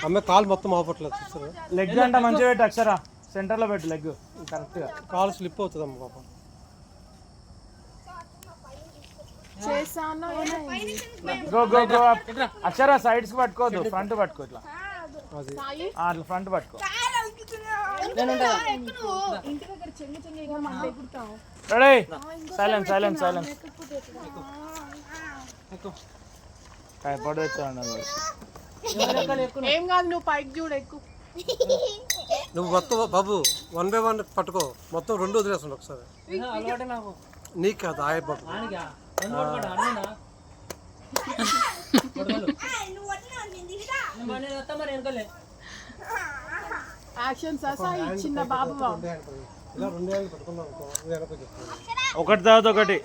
అమ్మాయి కాలు మొత్తం ఆపట్లేదు చూస్తారా. లెగ్ అంటే మంచిగా పెట్టు అక్షర, సెంటర్లో పెట్టు లెగ్ కరెక్ట్గా. కాలు స్లిప్ అవుతుంది అమ్మ పాప. గో గో గో అక్షర, సైడ్స్ పట్టుకోవద్దు, ఫ్రంట్ పట్టుకో. ఇట్లా అట్లా ఫ్రంట్ పట్టుకో. Ready, silence silence silence. పొడి వచ్చాను. ఏం కాదు, నువ్వు పైకి చూడు, ఎక్కు. నువ్వు మొత్తం బాబు 1 by 1 పట్టుకో, మొత్తం 2 వదిలేస్తుండే ఒకసారి. నీకు కాదు ఆయ బాబు. చిన్న బాబు ఇలా 2 ఏళ్ళు పట్టుకున్నావు అనుకో, ఒకటి తర్వాత ఒకటి.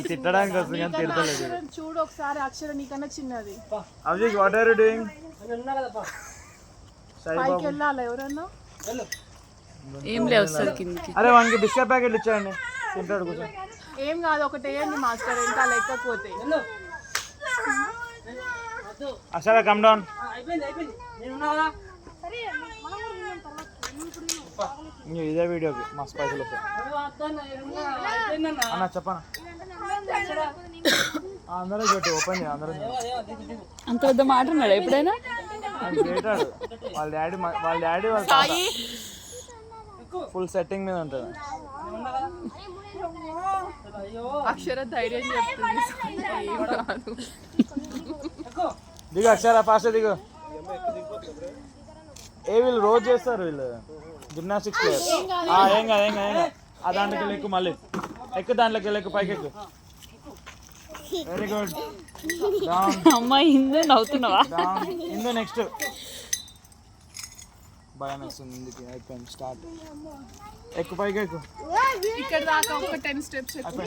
తిట్టడానికి వస్తుంది కానీ తిడతలేదు. చూడు ఒకసారి, అక్షర నీకన్నా చిన్నది. Abhijit, what are you doing? పైకి వెళ్ళాలి ఎవరన్నా. ఏం లేవు సార్ కిందకి. అరే వానికి బిస్కెట్ ప్యాకెట్ ఇచ్చాయండి, తింటాడు కూర్చో. ఏం కాదు, ఒకటి వేయండి మాస్టర్, ఇంకా లేకపోతే. అక్షర కమ్ డౌన్. ఇదే వీడియోకి మస్తు పైసలు వస్తాయి అన్న, చెప్పనా? అందరూ పెట్టి ఓపెన్ చేయ, అందరూ. అంత పెద్ద మాట ఉన్నాడు ఎప్పుడైనా? చేటాడు వాళ్ళ డాడీ వాళ్ళ ఫుల్ సెట్టింగ్ మీద ఉంటుంది. అక్షర ధైర్యం చెప్తుంది. దిగు అక్షర, ఫాస్ట్ దిగు. వీళ్ళు రోజు చేస్తారు, వీళ్ళు జిమ్నాస్టిక్స్ ప్లేయర్. ఏం కాదు ఏం కాదు. ఆ దాంట్లోకి వెళ్ళి ఎక్కువ, మళ్ళీ ఎక్కువ దాంట్లోకి వెళ్ళి ఎక్కువ, పైకి ఎక్కువ. Very good. అమ్మాయి హిందూ నవ్వుతున్నావా? ఇందు నెక్స్ట్. భయం వస్తుంది ఇందుకు. అయిపోయింది, స్టార్ట్. ఎక్కువ పైకి ఎక్కువ. ఇక్కడ దాకా ఒక 10 స్టెప్స్ ఎక్కువ.